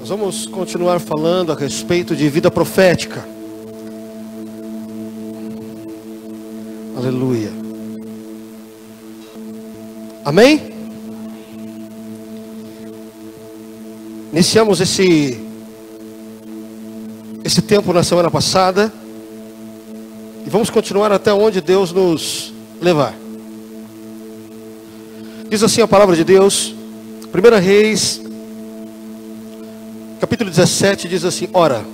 Nós vamos continuar falando a respeito de vida profética. Aleluia. Amém? Iniciamos esse tempo na semana passada. E vamos continuar até onde Deus nos levar. Diz assim a palavra de Deus, 1 Reis, capítulo 17, diz assim: Ora,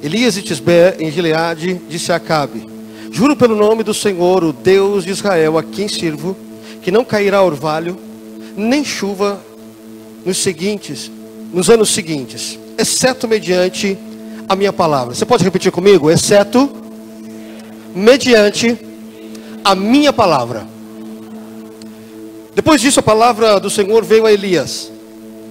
Elias de Tisbé, em Gileade, disse a Acabe: Juro pelo nome do Senhor, o Deus de Israel, a quem sirvo, que não cairá orvalho, nem chuva nos anos seguintes, exceto mediante a minha palavra. Você pode repetir comigo? Exceto mediante a minha palavra. Depois disso, a palavra do Senhor veio a Elias: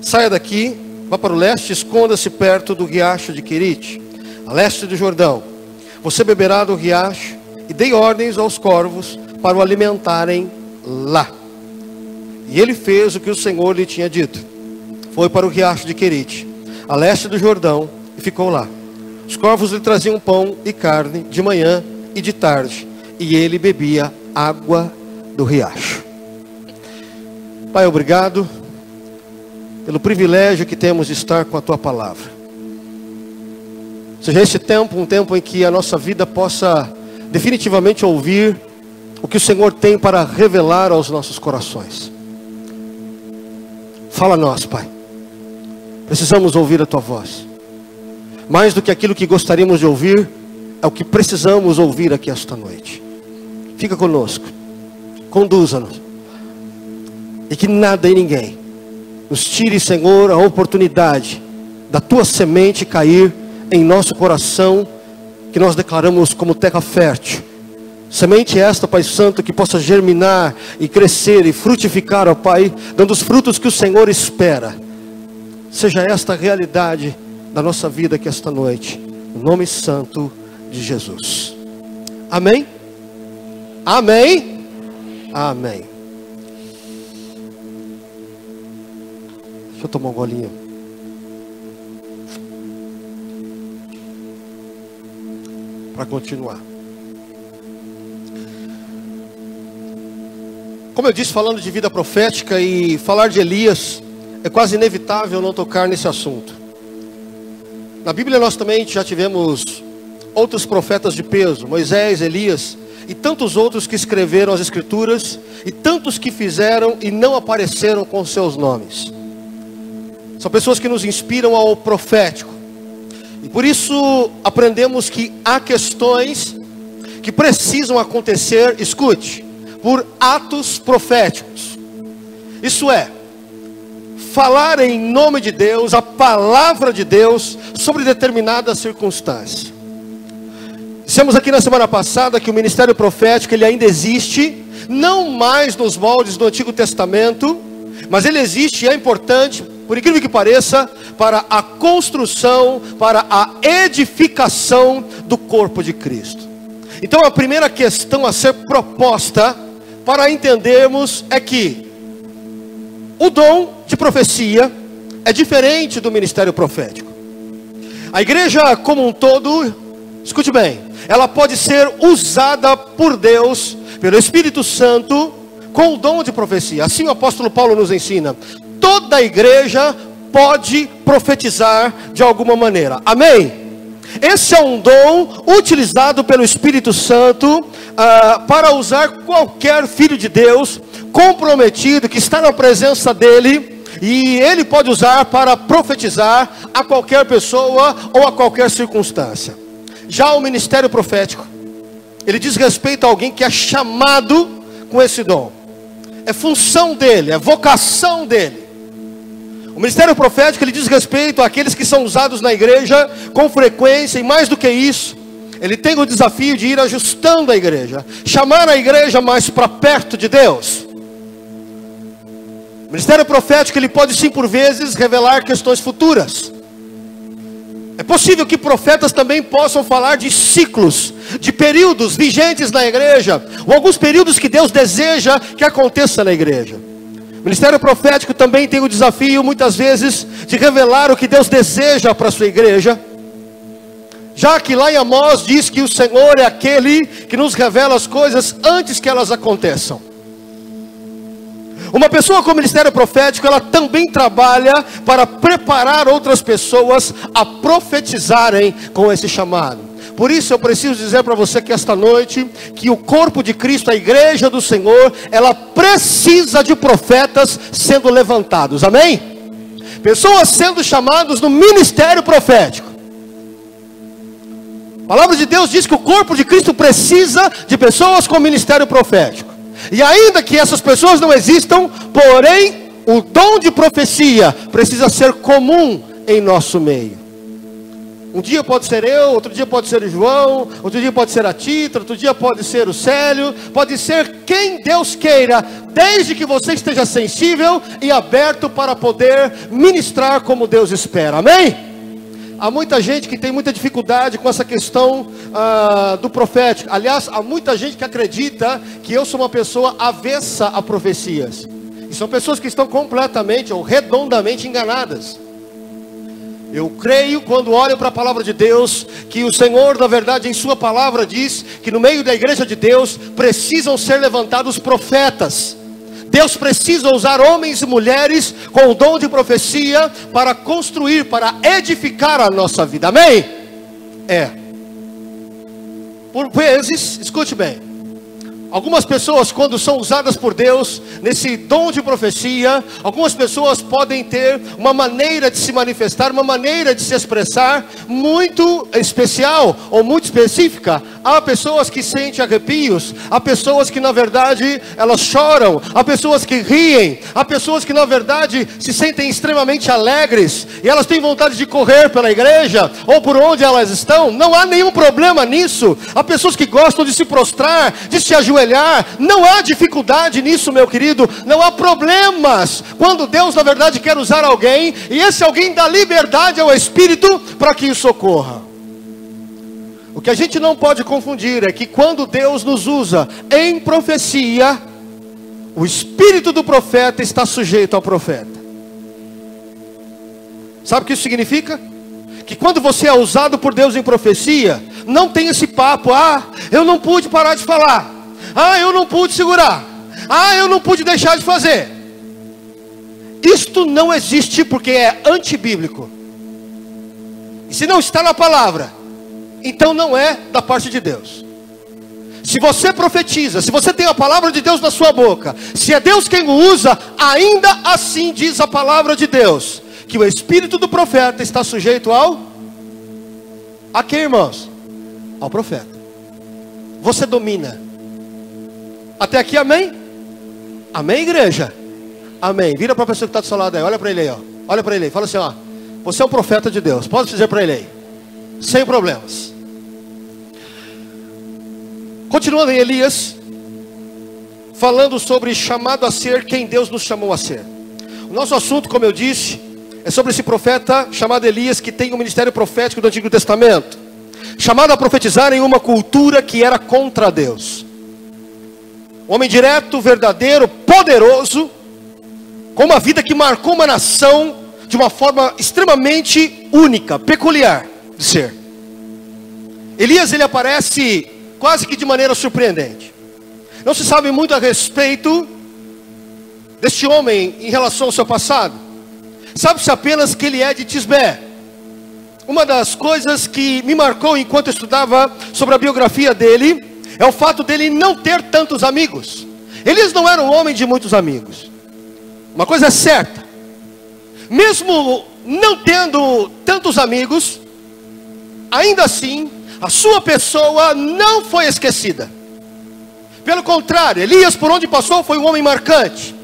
Saia daqui, vá para o leste, esconda-se perto do riacho de Querite, a leste do Jordão. Você beberá do riacho, e dei ordens aos corvos para o alimentarem lá. E ele fez o que o Senhor lhe tinha dito. Foi para o riacho de Querite, a leste do Jordão, e ficou lá. Os corvos lhe traziam pão e carne de manhã e de tarde, e ele bebia água do riacho. Pai, obrigado pelo privilégio que temos de estar com a Tua palavra. Seja esse tempo um tempo em que a nossa vida possa definitivamente ouvir o que o Senhor tem para revelar aos nossos corações. Fala a nós, Pai. Precisamos ouvir a Tua voz. Mais do que aquilo que gostaríamos de ouvir, é o que precisamos ouvir aqui esta noite. Fica conosco. Conduza-nos. E que nada e ninguém nos tire, Senhor, a oportunidade da Tua semente cair em nosso coração, que nós declaramos como terra fértil. Semente esta, Pai Santo, que possa germinar e crescer e frutificar, ó Pai, dando os frutos que o Senhor espera. Seja esta a realidade da nossa vida aqui esta noite, no nome santo de Jesus. Amém? Amém? Amém. Deixa eu tomar um golinho. Para continuar. Como eu disse, falando de vida profética e falar de Elias, é quase inevitável não tocar nesse assunto. Na Bíblia nós também já tivemos outros profetas de peso, Moisés, Elias e tantos outros que escreveram as Escrituras, e tantos que fizeram e não apareceram com seus nomes. São pessoas que nos inspiram ao profético. E por isso aprendemos que há questões que precisam acontecer, escute, por atos proféticos. Isso é, falar em nome de Deus, a palavra de Deus, sobre determinada circunstância. Dissemos aqui na semana passada que o ministério profético ele ainda existe, não mais nos moldes do Antigo Testamento, mas ele existe e é importante, por incrível que pareça, para a construção, para a edificação do corpo de Cristo. Então a primeira questão a ser proposta para entendermos é que o dom de profecia é diferente do ministério profético. A igreja como um todo, escute bem, ela pode ser usada por Deus, pelo Espírito Santo, com o dom de profecia. Assim o apóstolo Paulo nos ensina. Toda a igreja pode profetizar de alguma maneira. Amém? Esse é um dom utilizado pelo Espírito Santo para usar qualquer filho de Deus comprometido, que está na presença dele, e ele pode usar para profetizar a qualquer pessoa ou a qualquer circunstância. Já o ministério profético, ele diz respeito a alguém que é chamado com esse dom. É função dele, é vocação dele. O ministério profético ele diz respeito àqueles que são usados na igreja com frequência, e mais do que isso, ele tem o desafio de ir ajustando a igreja, chamar a igreja mais para perto de Deus. O ministério profético ele pode sim por vezes revelar questões futuras. É possível que profetas também possam falar de ciclos, de períodos vigentes na igreja, ou alguns períodos que Deus deseja que aconteça na igreja. ministério profético também tem o desafio, muitas vezes, de revelar o que Deus deseja para a sua igreja. Já que lá em Amós diz que o Senhor é aquele que nos revela as coisas antes que elas aconteçam. Uma pessoa com ministério profético, ela também trabalha para preparar outras pessoas a profetizarem com esse chamado. Por isso eu preciso dizer para você que esta noite, que o corpo de Cristo, a igreja do Senhor, ela precisa de profetas sendo levantados, amém? Pessoas sendo chamadas no ministério profético. A palavra de Deus diz que o corpo de Cristo precisa de pessoas com ministério profético. E ainda que essas pessoas não existam, porém, o dom de profecia precisa ser comum em nosso meio. Um dia pode ser eu, outro dia pode ser o João, outro dia pode ser a Tita, outro dia pode ser o Célio, pode ser quem Deus queira, desde que você esteja sensível e aberto para poder ministrar como Deus espera, amém? Há muita gente que tem muita dificuldade com essa questão do profético. Aliás, há muita gente que acredita que eu sou uma pessoa avessa a profecias. E são pessoas que estão completamente ou redondamente enganadas. Eu creio, quando olho para a palavra de Deus, que o Senhor, na verdade, em sua palavra diz que no meio da igreja de Deus precisam ser levantados profetas. Deus precisa usar homens e mulheres com o dom de profecia para construir, para edificar a nossa vida, amém? Por vezes, escute bem, algumas pessoas, quando são usadas por Deus nesse dom de profecia, algumas pessoas podem ter uma maneira de se manifestar, uma maneira de se expressar muito especial ou muito específica. Há pessoas que sentem arrepios, há pessoas que na verdade elas choram, há pessoas que riem, há pessoas que na verdade se sentem extremamente alegres e elas têm vontade de correr pela igreja ou por onde elas estão. Não há nenhum problema nisso. Há pessoas que gostam de se prostrar, de se ajoelhar. Não há dificuldade nisso, meu querido. Não há problemas quando Deus na verdade quer usar alguém e esse alguém dá liberdade ao Espírito para que o socorra. O que a gente não pode confundir é que quando Deus nos usa em profecia, o espírito do profeta está sujeito ao profeta. Sabe o que isso significa? Que quando você é usado por Deus em profecia, não tem esse papo, eu não pude parar de falar, eu não pude segurar, eu não pude deixar de fazer. Isto não existe porque é antibíblico. E se não está na palavra, então não é da parte de Deus. Se você profetiza, se você tem a palavra de Deus na sua boca, se é Deus quem o usa, ainda assim diz a palavra de Deus, que o espírito do profeta está sujeito a quem, irmãos? Ao profeta. Você domina. Até aqui, amém? Amém, igreja? Amém. Vira para a pessoa que está do seu lado aí, olha para ele aí, olha para ele aí, fala assim, você é um profeta de Deus, pode dizer para ele aí, sem problemas. Continuando em Elias, falando sobre chamado a ser quem Deus nos chamou a ser. O nosso assunto, como eu disse, é sobre esse profeta chamado Elias, que tem o ministério profético do Antigo Testamento, chamado a profetizar em uma cultura que era contra Deus. Homem direto, verdadeiro, poderoso, com uma vida que marcou uma nação de uma forma extremamente única, peculiar de ser. Elias, ele aparece quase que de maneira surpreendente. Não se sabe muito a respeito deste homem em relação ao seu passado. Sabe-se apenas que ele é de Tisbé. Uma das coisas que me marcou enquanto eu estudava sobre a biografia dele é o fato dele não ter tantos amigos. Elias não era um homem de muitos amigos. Uma coisa é certa, mesmo não tendo tantos amigos, ainda assim a sua pessoa não foi esquecida. Pelo contrário, Elias, por onde passou, foi um homem marcante.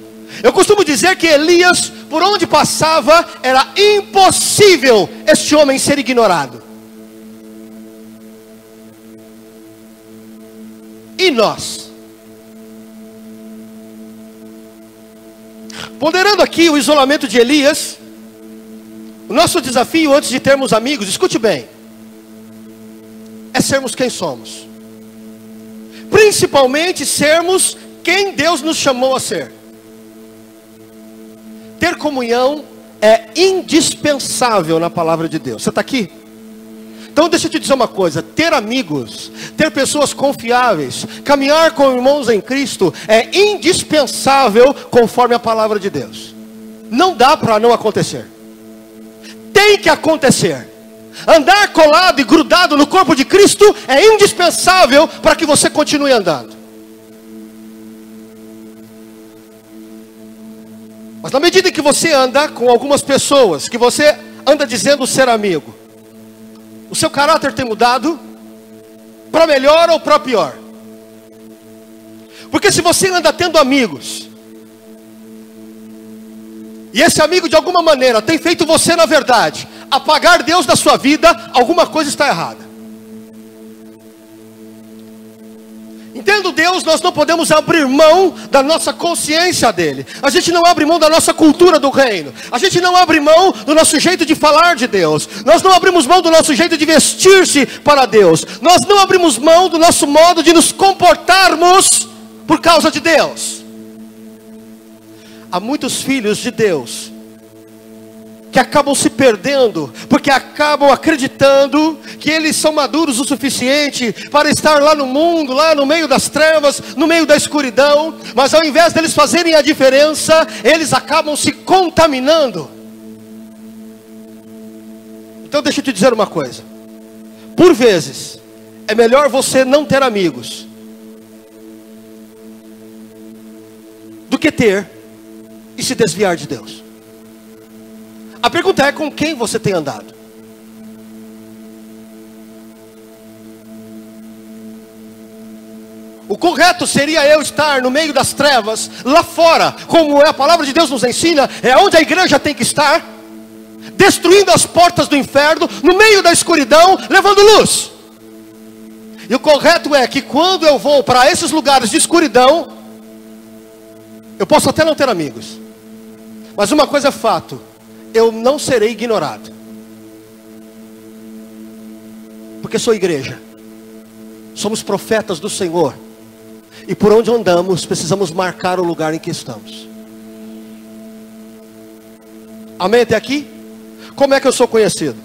Eu costumo dizer que Elias, por onde passava, era impossível este homem ser ignorado. E nós? Ponderando aqui o isolamento de Elias, o nosso desafio antes de termos amigos, escute bem, é sermos quem somos. Principalmente sermos quem Deus nos chamou a ser. ter comunhão é indispensável na palavra de Deus. Você está aqui? Então deixa eu te dizer uma coisa, ter amigos, ter pessoas confiáveis, caminhar com irmãos em Cristo é indispensável conforme a palavra de Deus. Não dá para não acontecer. Tem que acontecer. Andar colado e grudado no corpo de Cristo é indispensável para que você continue andando. Mas na medida que você anda com algumas pessoas, que você anda dizendo ser amigo, o seu caráter tem mudado para melhor ou para pior? Porque se você anda tendo amigos, e esse amigo de alguma maneira tem feito você, na verdade, apagar Deus da sua vida, alguma coisa está errada. Entendo Deus, nós não podemos abrir mão da nossa consciência dele. A gente não abre mão da nossa cultura do reino. A gente não abre mão do nosso jeito de falar de Deus. Nós não abrimos mão do nosso jeito de vestir-se para Deus. Nós não abrimos mão do nosso modo de nos comportarmos por causa de Deus. Há muitos filhos de Deus que acabam se perdendo, porque acabam acreditando que eles são maduros o suficiente para estar lá no mundo, lá no meio das trevas, no meio da escuridão, mas ao invés deles fazerem a diferença, eles acabam se contaminando. Então deixa eu te dizer uma coisa, por vezes, é melhor você não ter amigos, do que ter e se desviar de Deus. A pergunta é com quem você tem andado. O correto seria eu estar no meio das trevas, lá fora, como a palavra de Deus nos ensina, é onde a igreja tem que estar, destruindo as portas do inferno, no meio da escuridão, levando luz. E o correto é que quando eu vou para esses lugares de escuridão, eu posso até não ter amigos, mas uma coisa é fato, eu não serei ignorado, porque sou igreja, somos profetas do Senhor, e por onde andamos, precisamos marcar o lugar em que estamos. Amém até aqui? Como é que eu sou conhecido?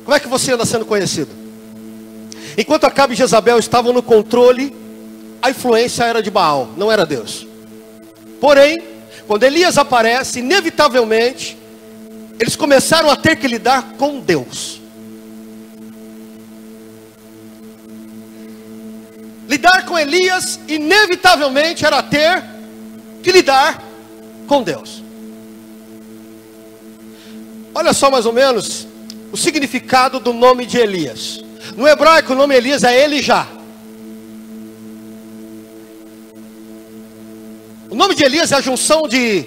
Como é que você anda sendo conhecido? Enquanto Acabe e Jezabel estavam no controle, a influência era de Baal, não era Deus. Porém, quando Elias aparece, inevitavelmente, eles começaram a ter que lidar com Deus. Lidar com Elias, inevitavelmente, era ter que lidar com Deus. Olha só mais ou menos o significado do nome de Elias. No hebraico o nome Elias é Elijah. O nome de Elias é a junção de,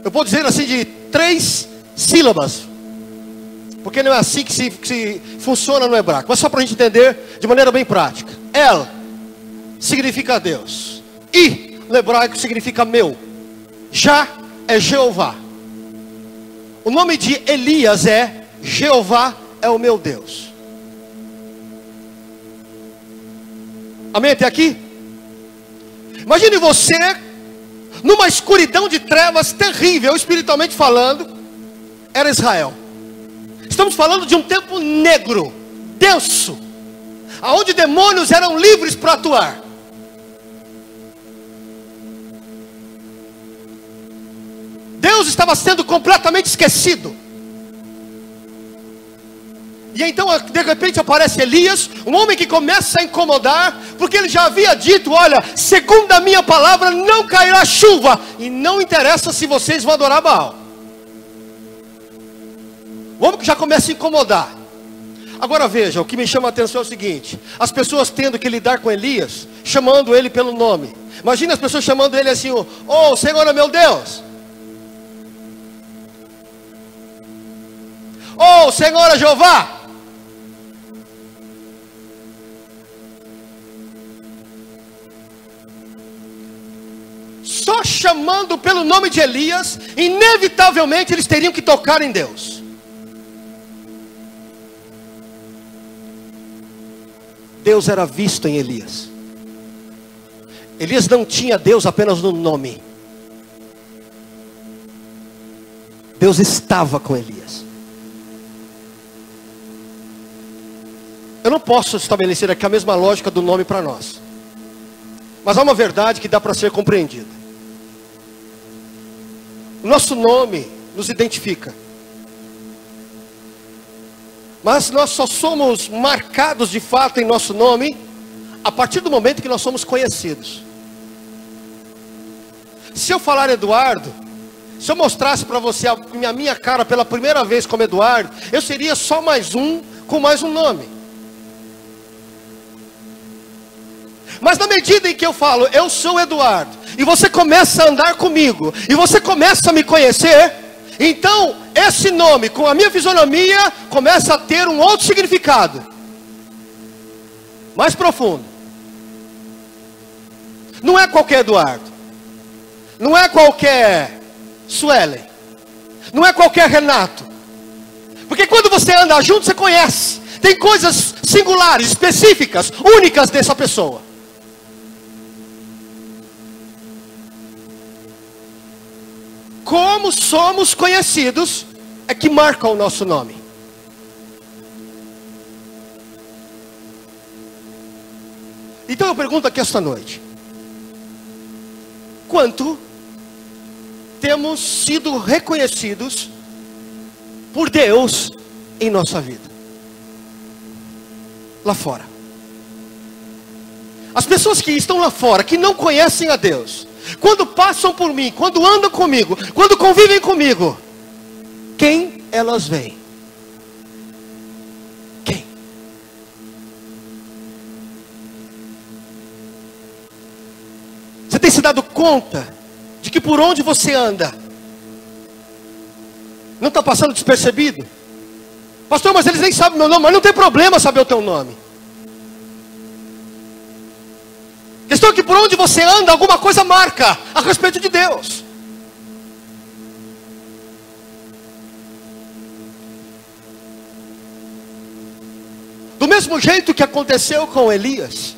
eu vou dizer assim, de 3 sílabas. Porque não é assim que se funciona no hebraico. Mas só para a gente entender de maneira bem prática. El significa Deus. I no hebraico significa meu. Já é Jeová. O nome de Elias é Jeová é o meu Deus. Amém até aqui? Imagine você numa escuridão de trevas terrível, espiritualmente falando, era Israel. Estamos falando de um tempo negro, denso, aonde demônios eram livres para atuar. Deus estava sendo completamente esquecido. E então de repente aparece Elias, um homem que começa a incomodar, porque ele já havia dito, olha, segundo a minha palavra não cairá chuva, e não interessa se vocês vão adorar Baal. O homem que já começa a incomodar. Agora veja, o que me chama a atenção é o seguinte, as pessoas tendo que lidar com Elias, chamando ele pelo nome. Imagina as pessoas chamando ele assim, oh Senhor é meu Deus, oh Senhor é Jeová. Só chamando pelo nome de Elias, inevitavelmente eles teriam que tocar em Deus. Deus era visto em Elias. Elias não tinha Deus apenas no nome, Deus estava com Elias. Eu não posso estabelecer aqui a mesma lógica do nome para nós. Mas há uma verdade que dá para ser compreendida. O nosso nome nos identifica. Mas nós só somos marcados de fato em nosso nome a partir do momento que nós somos conhecidos. Se eu falar Eduardo, se eu mostrasse para você a minha cara pela primeira vez como Eduardo, eu seria só mais um com mais um nome. Mas na medida em que eu falo, eu sou Eduardo, e você começa a andar comigo, e você começa a me conhecer, então esse nome, com a minha fisionomia, começa a ter um outro significado, mais profundo. Não é qualquer Eduardo, não é qualquer Suelen, não é qualquer Renato, porque quando você anda junto, você conhece, tem coisas singulares, específicas, únicas dessa pessoa. Como somos conhecidos é que marca o nosso nome. Então eu pergunto aqui esta noite: quanto temos sido reconhecidos por Deus em nossa vida? Lá fora. As pessoas que estão lá fora, que não conhecem a Deus, quando passam por mim, quando andam comigo, quando convivem comigo, quem elas veem? Quem? Você tem se dado conta de que por onde você anda não está passando despercebido? Pastor, mas eles nem sabem meu nome. Mas não tem problema saber o teu nome. A questão é que por onde você anda, alguma coisa marca a respeito de Deus. Do mesmo jeito que aconteceu com Elias,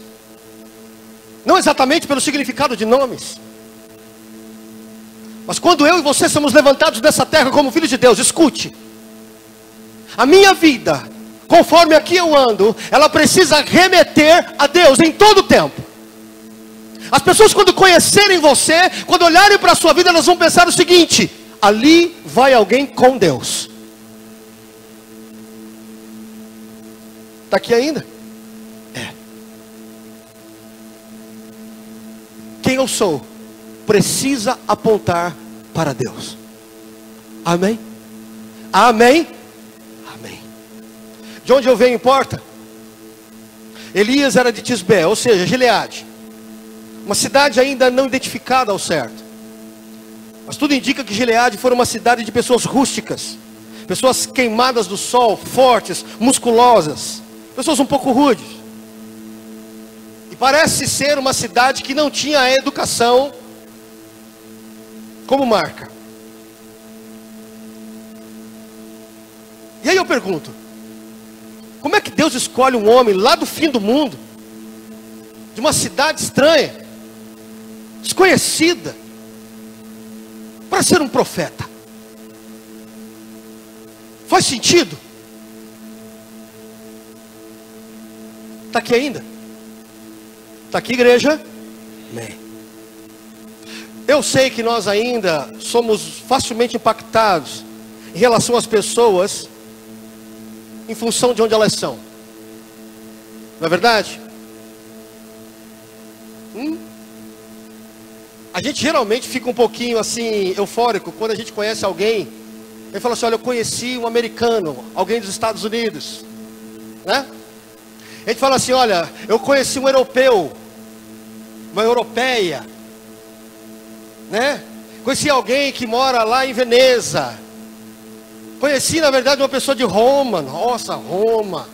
não exatamente pelo significado de nomes, mas quando eu e você somos levantados dessa terra como filhos de Deus, escute, a minha vida, conforme aqui eu ando, ela precisa remeter a Deus em todo o tempo. As pessoas, quando conhecerem você, quando olharem para a sua vida, elas vão pensar o seguinte: ali vai alguém com Deus. Está aqui ainda? É. Quem eu sou precisa apontar para Deus. Amém? Amém? Amém. De onde eu venho importa? Elias era de Tisbé, ou seja, Gileade, uma cidade ainda não identificada ao certo, mas tudo indica que Gileade foi uma cidade de pessoas rústicas, pessoas queimadas do sol, fortes, musculosas, pessoas um pouco rudes. E parece ser uma cidade que não tinha a educação como marca. E aí eu pergunto: como é que Deus escolhe um homem lá do fim do mundo, de uma cidade estranha, desconhecida, para ser um profeta? Faz sentido? Está aqui ainda? Está aqui, igreja? Amém. Eu sei que nós ainda somos facilmente impactados em relação às pessoas em função de onde elas são. Não é verdade? A gente geralmente fica um pouquinho assim, eufórico, quando a gente conhece alguém. Ele fala assim: olha, eu conheci um americano, alguém dos Estados Unidos, né? A gente fala assim: olha, eu conheci um europeu, uma europeia, né? Conheci alguém que mora lá em Veneza. Conheci, na verdade, uma pessoa de Roma. Nossa, Roma.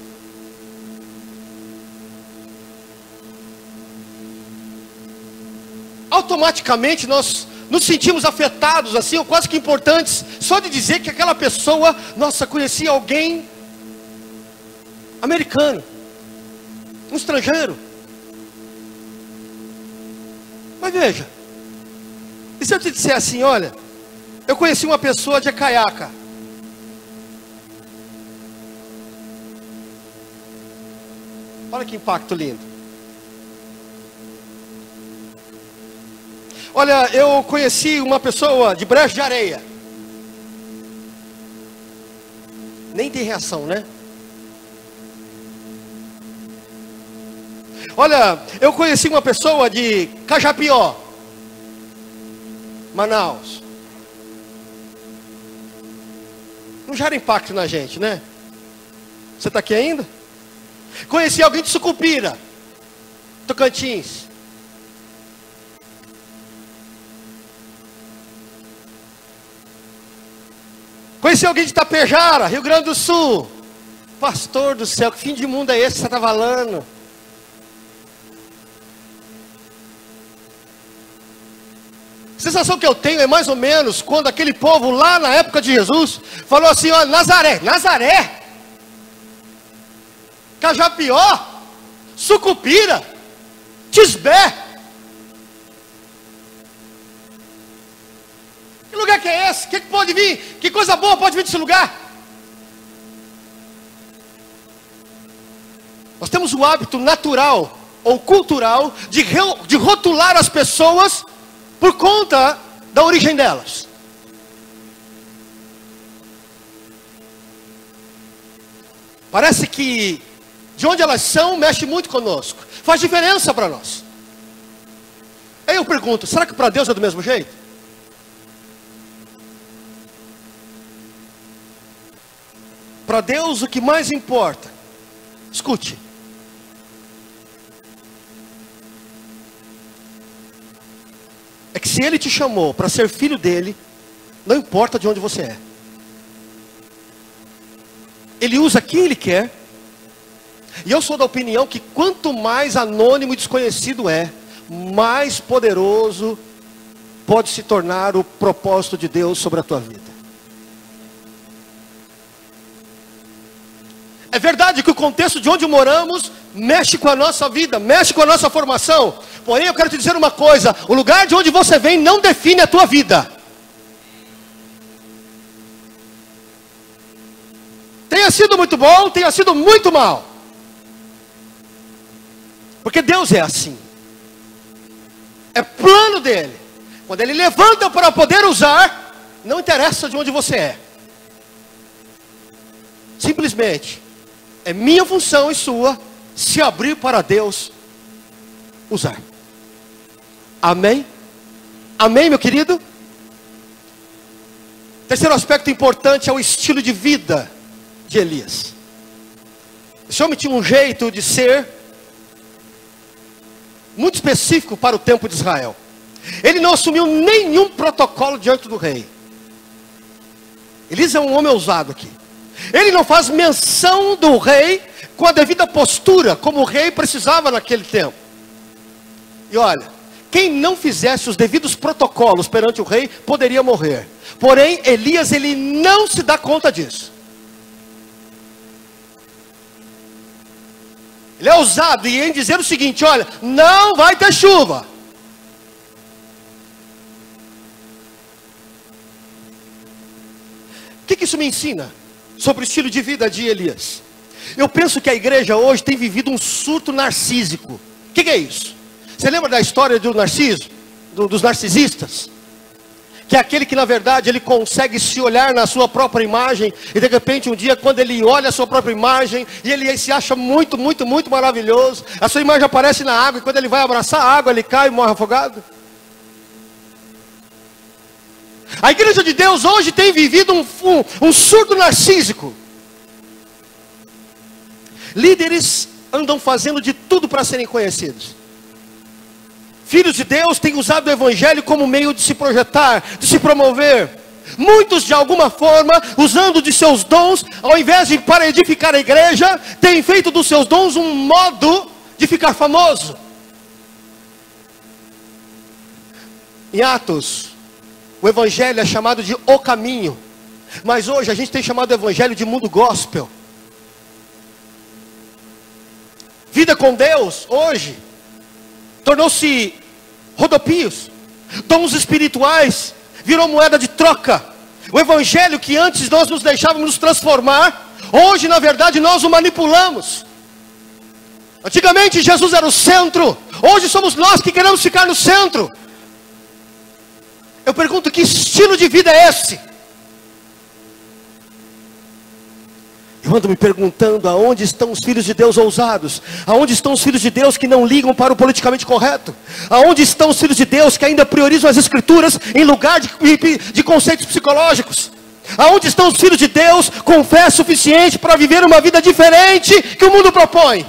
Automaticamente nós nos sentimos afetados, assim, ou quase que importantes, só de dizer que aquela pessoa, nossa, conhecia alguém americano, um estrangeiro. Mas veja, e se eu te disser assim: olha, Eu conheci uma pessoa de Acaiaca. Olha que impacto lindo. Olha, eu conheci uma pessoa de Brejo de Areia. Nem tem reação, né? Olha, eu conheci uma pessoa de Cajapió, Manaus. Não gera impacto na gente, né? Você está aqui ainda? Conheci alguém de Sucupira, Tocantins. Conheci alguém de Itapejara, Rio Grande do Sul. Pastor do céu, que fim de mundo é esse que você está falando? A sensação que eu tenho é mais ou menos quando aquele povo lá na época de Jesus falou assim: ó, Nazaré, Nazaré, Cajapió, Sucupira, Tisbé. Que lugar que é esse? O que pode vir? Que coisa boa pode vir desse lugar? Nós temos o hábito natural ou cultural de rotular as pessoas por conta da origem delas. Parece que de onde elas são mexe muito conosco, faz diferença para nós. Aí eu pergunto, será que para Deus é do mesmo jeito? Para Deus o que mais importa, escute, é que se Ele te chamou para ser filho dele, não importa de onde você é. Ele usa quem Ele quer. E eu sou da opinião que quanto mais anônimo e desconhecido é, mais poderoso pode se tornar o propósito de Deus sobre a tua vida. É verdade que o contexto de onde moramos mexe com a nossa vida, mexe com a nossa formação. Porém, eu quero te dizer uma coisa: o lugar de onde você vem não define a tua vida. Tenha sido muito bom, tenha sido muito mal. Porque Deus é assim. É plano dele. Quando Ele levanta para poder usar, não interessa de onde você é. Simplesmente é minha função e sua se abrir para Deus usar. Amém? Amém, meu querido? Terceiro aspecto importante é o estilo de vida de Elias. Esse homem tinha um jeito de ser muito específico para o tempo de Israel. Ele não assumiu nenhum protocolo diante do rei. Elias é um homem ousado aqui. Ele não faz menção do rei com a devida postura, como o rei precisava naquele tempo. E olha, quem não fizesse os devidos protocolos perante o rei, poderia morrer. Porém, Elias, ele não se dá conta disso. Ele é ousado em dizer o seguinte: olha, não vai ter chuva. O que isso me ensina sobre o estilo de vida de Elias? Eu penso que a igreja hoje tem vivido um surto narcísico. O que é isso? Você lembra da história do Narciso? Dos narcisistas? Que é aquele que na verdade ele consegue se olhar na sua própria imagem. E de repente um dia quando ele olha a sua própria imagem, e ele se acha muito, muito, muito maravilhoso, a sua imagem aparece na água, e quando ele vai abraçar a água, ele cai e morre afogado. A igreja de Deus hoje tem vivido um surto narcísico. Líderes andam fazendo de tudo para serem conhecidos. Filhos de Deus têm usado o evangelho como meio de se projetar, de se promover. Muitos de alguma forma, usando de seus dons, ao invés de para edificar a igreja, têm feito dos seus dons um modo de ficar famoso. Em Atos, o evangelho é chamado de o caminho. Mas hoje a gente tem chamado o evangelho de mundo gospel. Vida com Deus, hoje, tornou-se rodopios, dons espirituais, virou moeda de troca. O evangelho que antes nós nos deixávamos nos transformar, hoje na verdade nós o manipulamos. Antigamente Jesus era o centro, hoje somos nós que queremos ficar no centro. Eu pergunto, que estilo de vida é esse? Eu ando me perguntando, aonde estão os filhos de Deus ousados? Aonde estão os filhos de Deus que não ligam para o politicamente correto? Aonde estão os filhos de Deus que ainda priorizam as escrituras em lugar de conceitos psicológicos? Aonde estão os filhos de Deus com fé suficiente para viver uma vida diferente que o mundo propõe?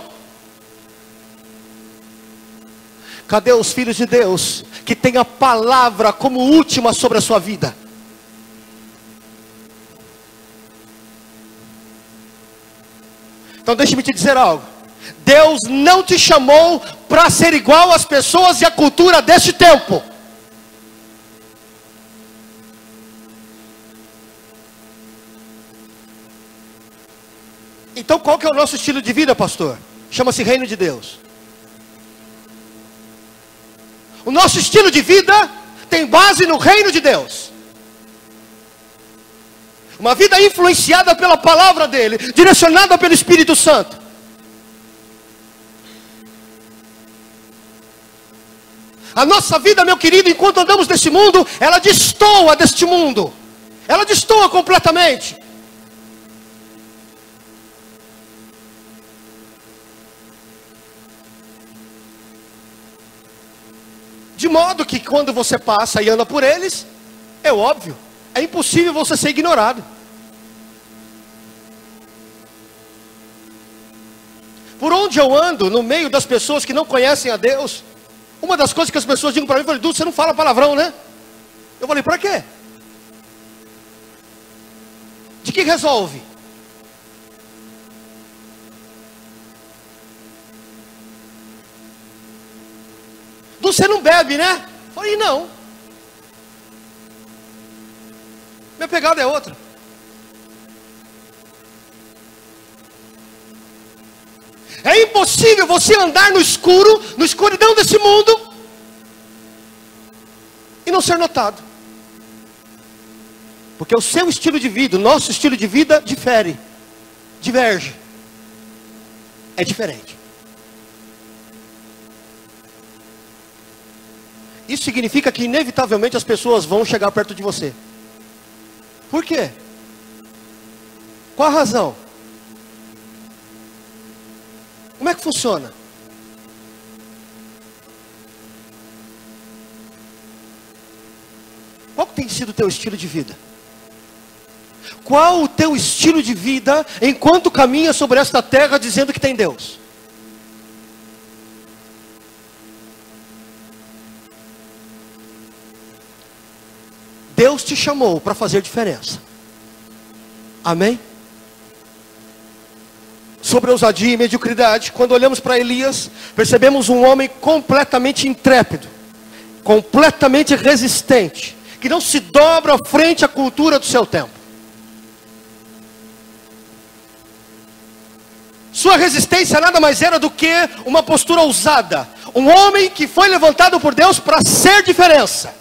Cadê os filhos de Deus que têm a palavra como última sobre a sua vida? Então deixe-me te dizer algo. Deus não te chamou para ser igual às pessoas e à cultura deste tempo. Então qual que é o nosso estilo de vida, pastor? Chama-se Reino de Deus. O nosso estilo de vida tem base no Reino de Deus. Uma vida influenciada pela palavra dele, direcionada pelo Espírito Santo. A nossa vida, meu querido, enquanto andamos nesse mundo, ela destoa deste mundo. Ela destoa completamente. De modo que quando você passa e anda por eles, é óbvio, é impossível você ser ignorado. Por onde eu ando, no meio das pessoas que não conhecem a Deus, uma das coisas que as pessoas dizem para mim, falei, você não fala palavrão, né? Eu falei, para quê? De que resolve? Você não bebe, né? Eu falei, não. Minha pegada é outra. É impossível você andar no escuro, na escuridão desse mundo, e não ser notado. Porque o seu estilo de vida, o nosso estilo de vida difere, diverge, é diferente. Isso significa que inevitavelmente as pessoas vão chegar perto de você. Por quê? Qual a razão? Como é que funciona? Qual tem sido o teu estilo de vida? Qual o teu estilo de vida enquanto caminha sobre esta terra dizendo que tem Deus? Deus te chamou para fazer diferença. Amém? Sobre ousadia e mediocridade, quando olhamos para Elias, percebemos um homem completamente intrépido, completamente resistente, que não se dobra frente à cultura do seu tempo. Sua resistência nada mais era do que uma postura ousada. Um homem que foi levantado por Deus para ser diferença.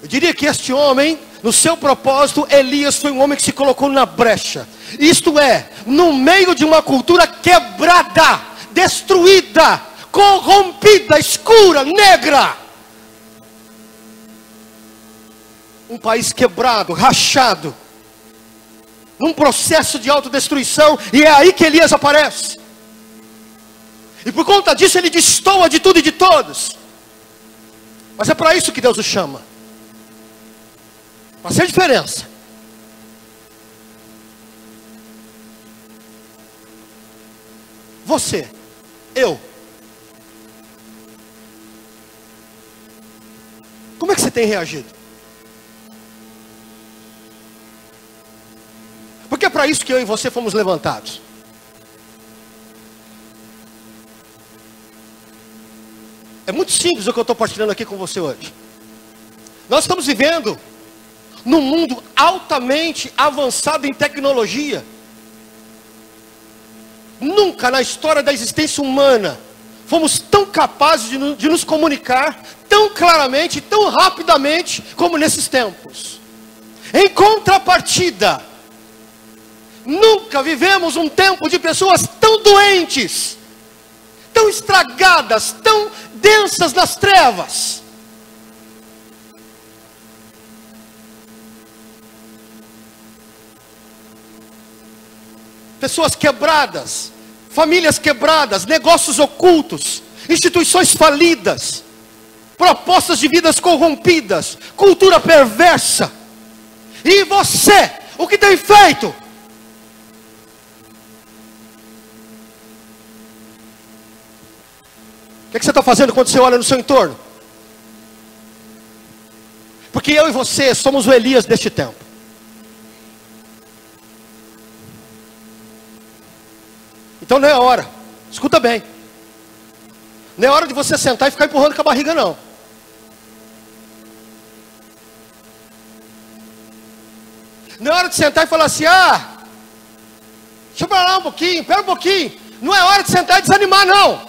Eu diria que este homem, no seu propósito, Elias foi um homem que se colocou na brecha. Isto é, no meio de uma cultura quebrada, destruída, corrompida, escura, negra. Um país quebrado, rachado, num processo de autodestruição, e é aí que Elias aparece. E por conta disso ele destoa de tudo e de todos. Mas é para isso que Deus o chama. Para ser diferença. Você, eu. Como é que você tem reagido? Porque é para isso que eu e você fomos levantados. É muito simples o que eu estou partilhando aqui com você hoje. Nós estamos vivendo num mundo altamente avançado em tecnologia. Nunca na história da existência humana fomos tão capazes de nos comunicar tão claramente, tão rapidamente, como nesses tempos. Em contrapartida, nunca vivemos um tempo de pessoas tão doentes, tão estragadas, tão densas nas trevas. Pessoas quebradas, famílias quebradas, negócios ocultos, instituições falidas, propostas de vidas corrompidas, cultura perversa. E você, o que tem feito? O que você está fazendo quando você olha no seu entorno? Porque eu e você somos o Elias deste tempo. Então não é hora, escuta bem, não é hora de você sentar e ficar empurrando com a barriga, não. Não é hora de sentar e falar assim, deixa eu parar lá um pouquinho, espera um pouquinho. Não é hora de sentar e desanimar, não.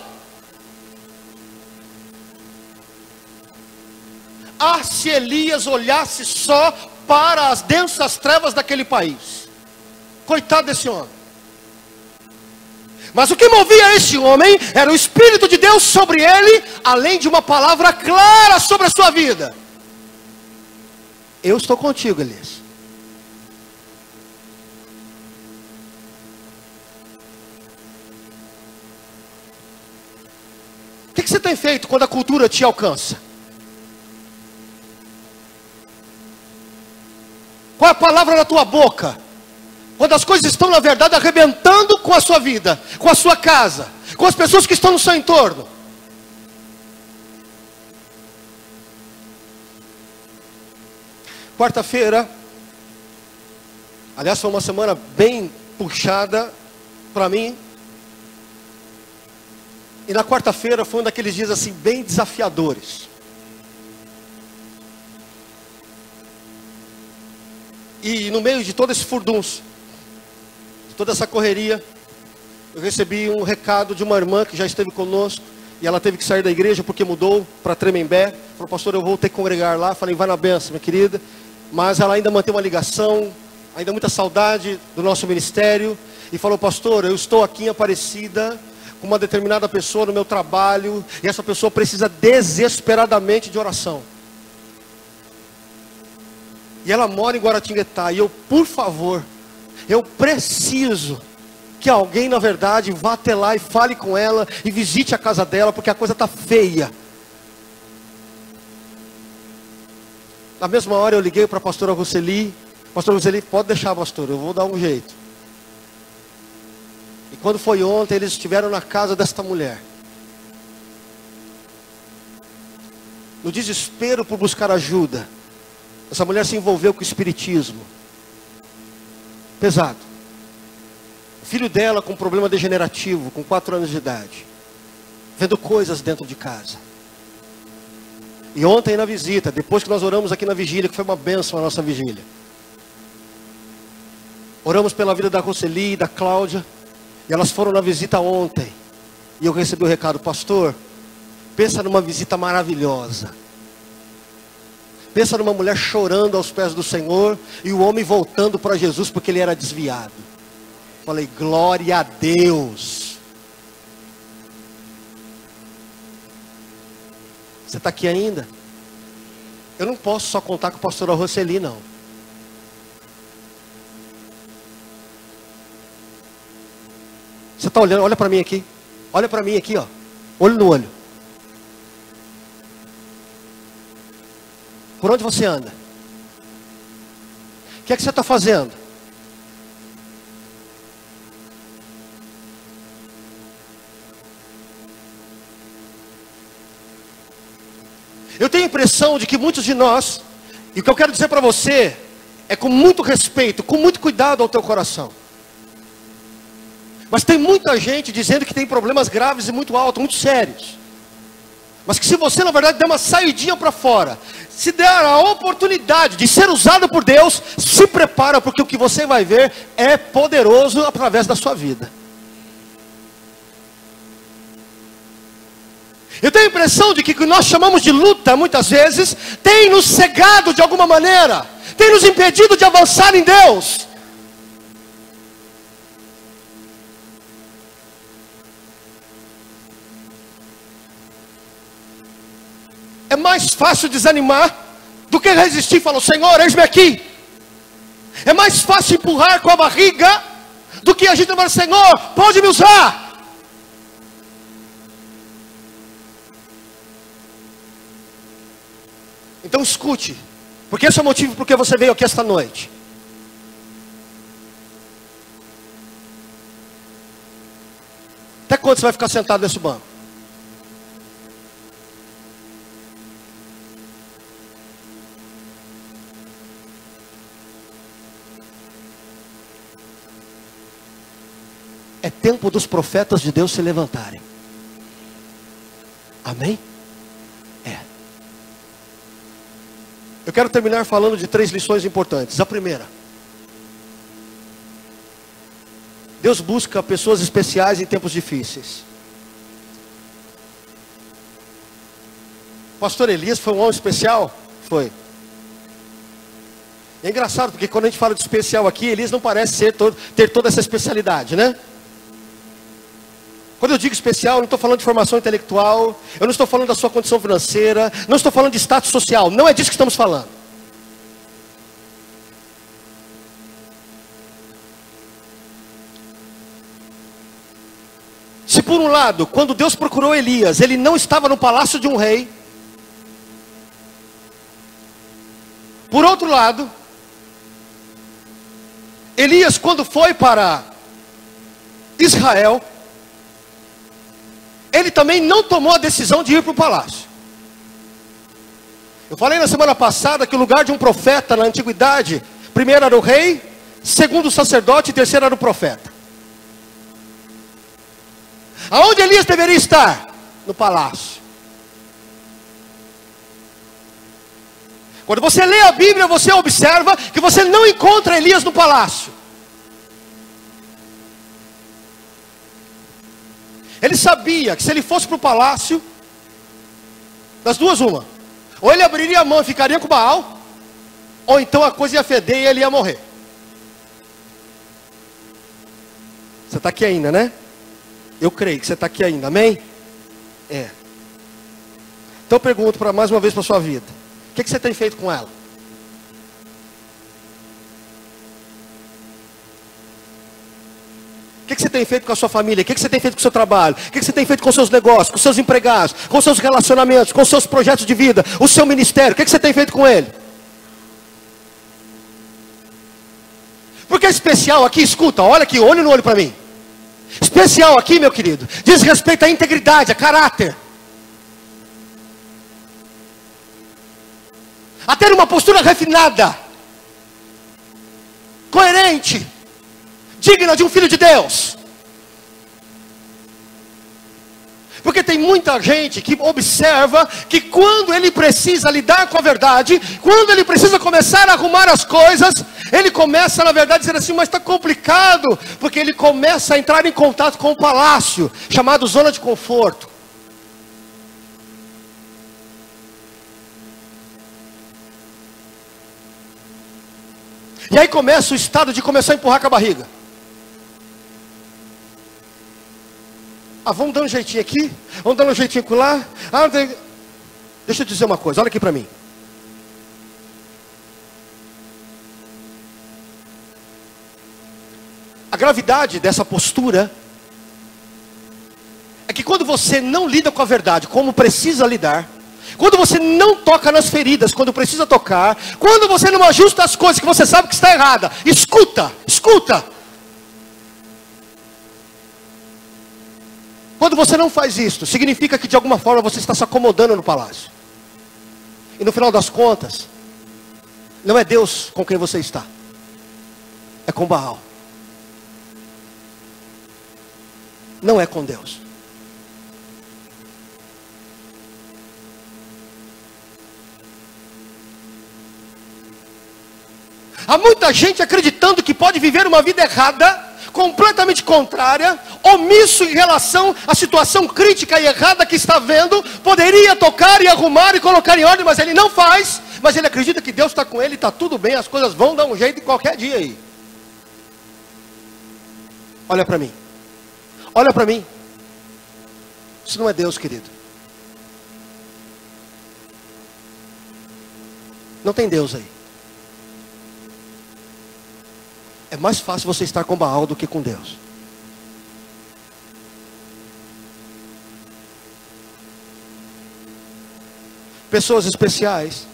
Se Elias olhasse só para as densas trevas daquele país. Coitado desse homem. Mas o que movia este homem era o Espírito de Deus sobre ele, além de uma palavra clara sobre a sua vida. Eu estou contigo, Elias. O que você tem feito quando a cultura te alcança? Qual é a palavra na tua boca? Quando as coisas estão, na verdade, arrebentando com a sua vida, com a sua casa, com as pessoas que estão no seu entorno. Quarta-feira, aliás, foi uma semana bem puxada para mim. E na quarta-feira foi um daqueles dias assim, bem desafiadores. E no meio de todo esse furdunço, toda essa correria, eu recebi um recado de uma irmã que já esteve conosco, e ela teve que sair da igreja porque mudou para Tremembé. Falou, pastor, eu vou ter que congregar lá. Falei, vai na benção, minha querida. Mas ela ainda mantém uma ligação, ainda muita saudade do nosso ministério. E falou, pastor, eu estou aqui em Aparecida com uma determinada pessoa no meu trabalho, e essa pessoa precisa desesperadamente de oração. E ela mora em Guaratinguetá, e eu, por favor, eu preciso que alguém, na verdade, vá até lá e fale com ela e visite a casa dela, porque a coisa está feia. Na mesma hora eu liguei para a pastora Roseli. Pastora Roseli, pode deixar, pastor, eu vou dar um jeito. E quando foi ontem, eles estiveram na casa desta mulher. No desespero por buscar ajuda, essa mulher se envolveu com o espiritismo. Pesado. O filho dela com problema degenerativo, com 4 anos de idade, vendo coisas dentro de casa. E ontem na visita, depois que nós oramos aqui na vigília, que foi uma bênção a nossa vigília, oramos pela vida da Roseli e da Cláudia, e elas foram na visita ontem, e eu recebi o recado, pastor, pensa numa visita maravilhosa. Pensa numa mulher chorando aos pés do Senhor, e o homem voltando para Jesus porque ele era desviado. Falei, glória a Deus. Você está aqui ainda? Eu não posso só contar com a pastora Roseli, não. Você está olhando, olha para mim aqui. Olha para mim aqui, ó. Olho no olho. Por onde você anda? O que é que você está fazendo? Eu tenho a impressão de que muitos de nós, e o que eu quero dizer para você, é com muito respeito, com muito cuidado ao teu coração. Mas tem muita gente dizendo que tem problemas graves e muito altos, muito sérios. Mas que se você na verdade der uma saidinha para fora, se der a oportunidade de ser usado por Deus, se prepara, porque o que você vai ver é poderoso através da sua vida. Eu tenho a impressão de que o que nós chamamos de luta, muitas vezes, tem nos cegado de alguma maneira, tem nos impedido de avançar em Deus. É mais fácil desanimar do que resistir e falar: Senhor, eis-me aqui. É mais fácil empurrar com a barriga do que a gente falar: Senhor, pode me usar. Então escute, porque esse é o motivo por que você veio aqui esta noite. Até quando você vai ficar sentado nesse banco? É tempo dos profetas de Deus se levantarem. Amém? É. Eu quero terminar falando de 3 lições importantes. A primeira: Deus busca pessoas especiais em tempos difíceis. Pastor Elias foi um homem especial? Foi. É engraçado, porque quando a gente fala de especial aqui, Elias não parece ter toda essa especialidade, né? Quando eu digo especial, eu não estou falando de formação intelectual, eu não estou falando da sua condição financeira, não estou falando de status social, não é disso que estamos falando. Se por um lado, quando Deus procurou Elias, ele não estava no palácio de um rei. Por outro lado, Elias, quando foi para Israel, ele também não tomou a decisão de ir para o palácio. Eu falei na semana passada que o lugar de um profeta na antiguidade, primeiro era o rei, segundo o sacerdote e terceiro era o profeta. Aonde Elias deveria estar? No palácio. Quando você lê a Bíblia, você observa que você não encontra Elias no palácio. Ele sabia que se ele fosse para o palácio, das duas uma: ou ele abriria a mão e ficaria com Baal, ou então a coisa ia feder e ele ia morrer. Você está aqui ainda, né? Eu creio que você está aqui ainda, amém? É. Então eu pergunto mais uma vez para a sua vida: o que você tem feito com ela? O que você tem feito com a sua família? O que você tem feito com o seu trabalho? O que você tem feito com os seus negócios, com os seus empregados, com os seus relacionamentos, com os seus projetos de vida, o seu ministério? O que você tem feito com ele? Porque especial aqui, escuta, olha aqui, olho no olho para mim. Especial aqui, meu querido, diz respeito à integridade, a caráter. A ter uma postura refinada, coerente, digna de um filho de Deus. Porque tem muita gente que observa que quando ele precisa lidar com a verdade, quando ele precisa começar a arrumar as coisas, ele começa na verdade a dizer assim: mas está complicado, porque ele começa a entrar em contato com o palácio, chamado zona de conforto. E aí começa o estado de começar a empurrar com a barriga. Ah, vamos dar um jeitinho aqui, vamos dar um jeitinho lá. Ah, deixa eu dizer uma coisa, olha aqui para mim. A gravidade dessa postura é que quando você não lida com a verdade como precisa lidar, quando você não toca nas feridas quando precisa tocar, quando você não ajusta as coisas que você sabe que está errada, escuta. Quando você não faz isso, significa que de alguma forma você está se acomodando no palácio. E no final das contas, não é Deus com quem você está, é com Baal. Não é com Deus. Há muita gente acreditando que pode viver uma vida errada, completamente contrária, omisso em relação à situação crítica e errada que está vendo, poderia tocar e arrumar e colocar em ordem, mas ele não faz, mas ele acredita que Deus está com ele, está tudo bem, as coisas vão dar um jeito em qualquer dia aí. Olha para mim, olha para mim, isso não é Deus, querido, não tem Deus aí. É mais fácil você estar com Baal do que com Deus. Pessoas especiais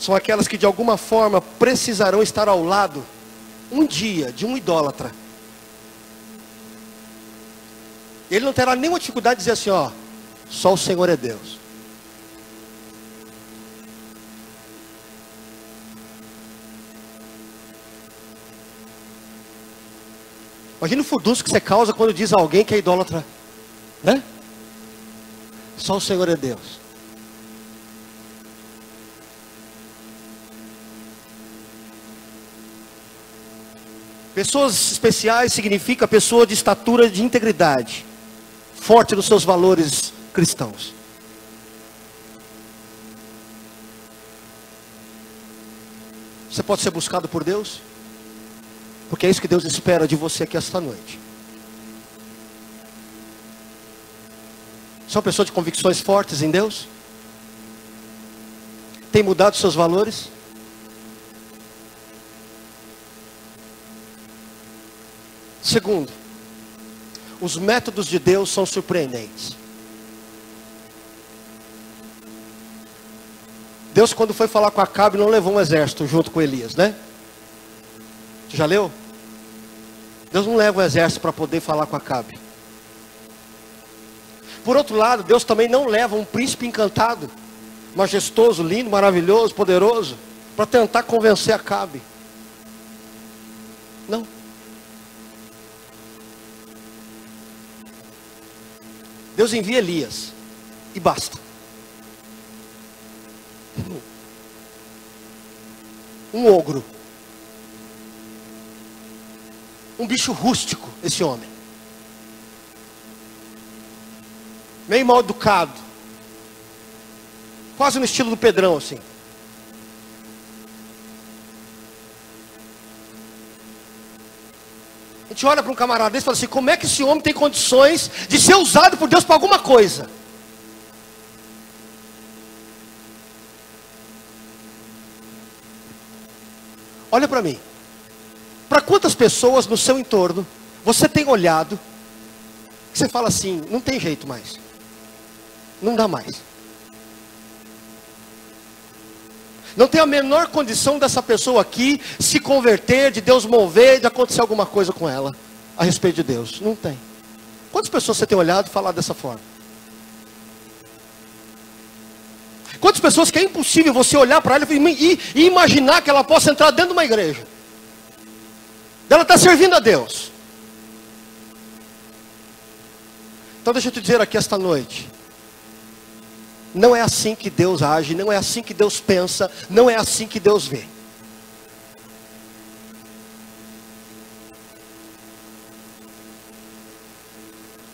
são aquelas que de alguma forma precisarão estar ao lado um dia de um idólatra. Ele não terá nenhuma dificuldade de dizer assim, ó, só o Senhor é Deus. Imagina o furdunço que você causa quando diz a alguém que é idólatra, né? Só o Senhor é Deus. Pessoas especiais significa pessoa de estatura de integridade, forte nos seus valores cristãos. Você pode ser buscado por Deus? Porque é isso que Deus espera de você aqui esta noite. Você é uma pessoa de convicções fortes em Deus? Tem mudado seus valores? Segundo, os métodos de Deus são surpreendentes. Deus, quando foi falar com Acabe, não levou um exército junto com Elias, né? Você já leu? Deus não leva um exército para poder falar com Acabe. Por outro lado, Deus também não leva um príncipe encantado, majestoso, lindo, maravilhoso, poderoso, para tentar convencer Acabe. Não. Deus envia Elias e basta. Um ogro, um bicho rústico, esse homem, meio mal educado, quase no estilo do Pedrão assim. A gente olha para um camarada desse e fala assim, como é que esse homem tem condições de ser usado por Deus para alguma coisa? Olha para mim. Para quantas pessoas no seu entorno você tem olhado que você fala assim, não tem jeito mais, não dá mais, não tem a menor condição dessa pessoa aqui se converter, de Deus mover, de acontecer alguma coisa com ela a respeito de Deus? Não tem. Quantas pessoas você tem olhado e falado dessa forma? Quantas pessoas que é impossível você olhar para ela e imaginar que ela possa entrar dentro de uma igreja? Ela está servindo a Deus. Então deixa eu te dizer aqui esta noite. Não é assim que Deus age, não é assim que Deus pensa, não é assim que Deus vê.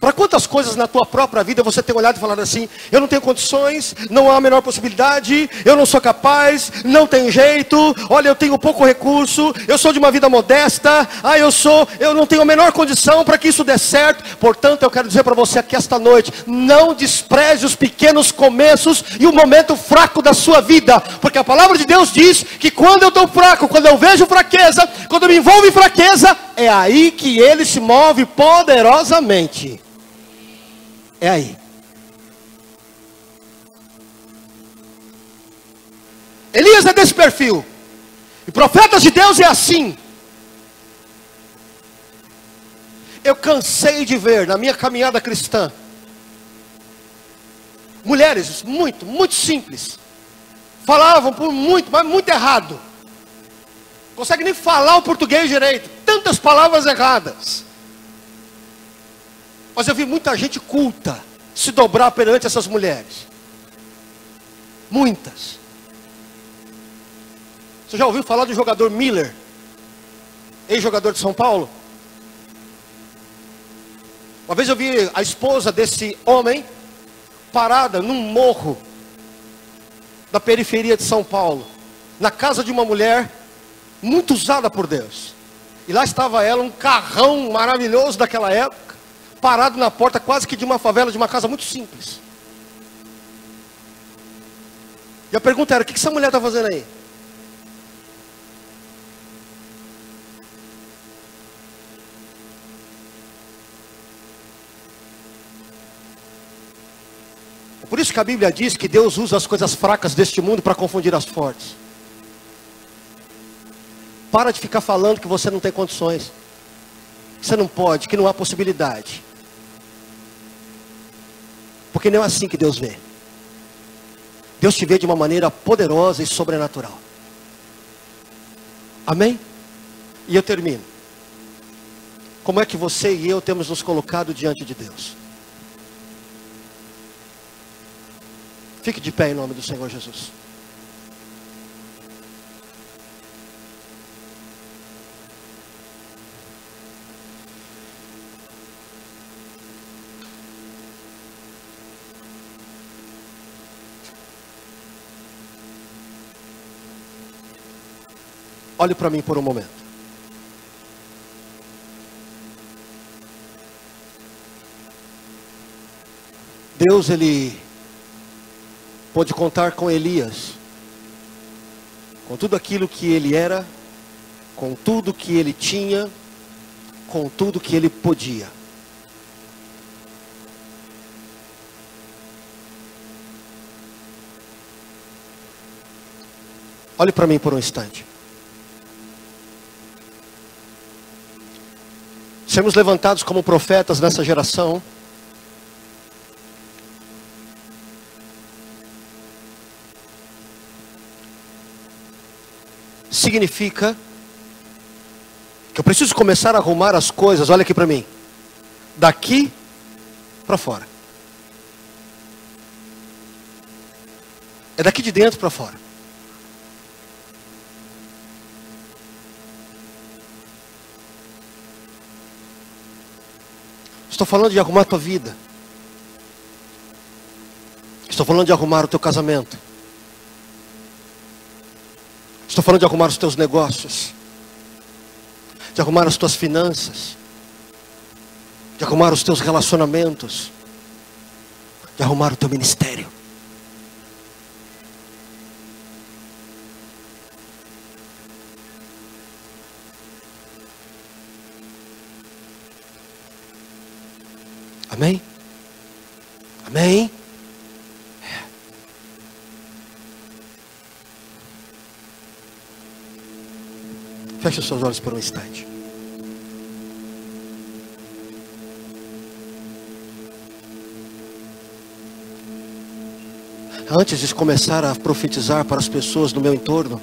Para quantas coisas na tua própria vida você tem olhado e falado assim, eu não tenho condições, não há a menor possibilidade, eu não sou capaz, não tem jeito, olha, eu tenho pouco recurso, eu sou de uma vida modesta, eu não tenho a menor condição para que isso dê certo. Portanto, eu quero dizer para você aqui esta noite, não despreze os pequenos começos e o momento fraco da sua vida, porque a palavra de Deus diz que quando eu estou fraco, quando eu vejo fraqueza, quando eu me envolvo em fraqueza, é aí que Ele se move poderosamente. É aí. Elias é desse perfil. E profetas de Deus é assim. Eu cansei de ver na minha caminhada cristã mulheres muito simples. Falavam por muito, mas muito errado. Consegue nem falar o português direito. Tantas palavras erradas. Mas eu vi muita gente culta se dobrar perante essas mulheres. Muitas. Você já ouviu falar do jogador Miller? Ex-jogador de São Paulo? Uma vez eu vi a esposa desse homem parada num morro da periferia de São Paulo, na casa de uma mulher muito usada por Deus. E lá estava ela, um carrão maravilhoso daquela época, parado na porta quase que de uma favela, de uma casa muito simples. E a pergunta era: o que essa mulher está fazendo aí? Por isso que a Bíblia diz que Deus usa as coisas fracas deste mundo para confundir as fortes. Para de ficar falando que você não tem condições, que você não pode, que não há possibilidade. Porque não é assim que Deus vê. Deus te vê de uma maneira poderosa e sobrenatural. Amém? E eu termino. Como é que você e eu temos nos colocado diante de Deus? Fique de pé em nome do Senhor Jesus. Olhe para mim por um momento. Deus, Ele pôde contar com Elias, com tudo aquilo que ele era, com tudo que ele tinha, com tudo que ele podia. Olhe para mim por um instante. Sermos levantados como profetas nessa geração significa que eu preciso começar a arrumar as coisas, olha aqui para mim, daqui para fora. É daqui de dentro para fora. Estou falando de arrumar a tua vida. Estou falando de arrumar o teu casamento. Estou falando de arrumar os teus negócios, de arrumar as tuas finanças, de arrumar os teus relacionamentos, de arrumar o teu ministério. Amém? Amém? Feche os seus olhos por um instante. Antes de começar a profetizar para as pessoas do meu entorno,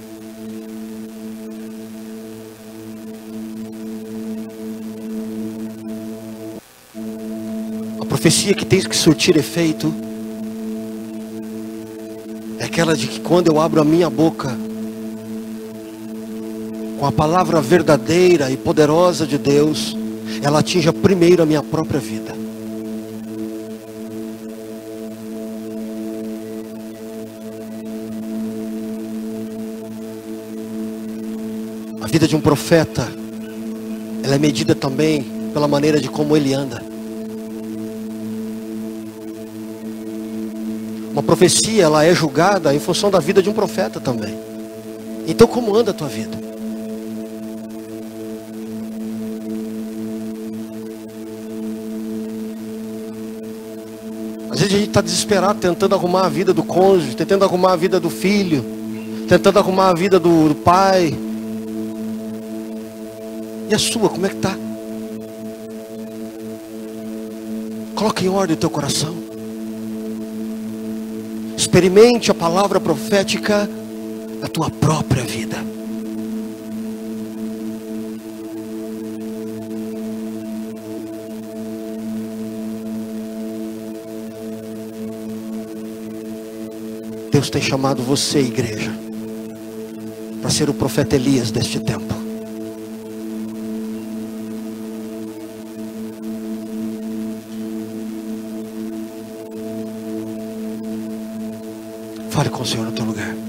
a profecia que tem que surtir efeito é aquela de que quando eu abro a minha boca com a palavra verdadeira e poderosa de Deus, ela atinja primeiro a minha própria vida. A vida de um profeta, ela é medida também pela maneira de como ele anda. Uma profecia, ela é julgada em função da vida de um profeta também. Então, como anda a tua vida? Às vezes a gente está desesperado, tentando arrumar a vida do cônjuge, tentando arrumar a vida do filho, tentando arrumar a vida do pai. E a sua, como é que está? Coloque em ordem o teu coração. Experimente a palavra profética na tua própria vida. Deus tem chamado você, igreja, para ser o profeta Elias deste tempo. Fale com o Senhor no teu lugar.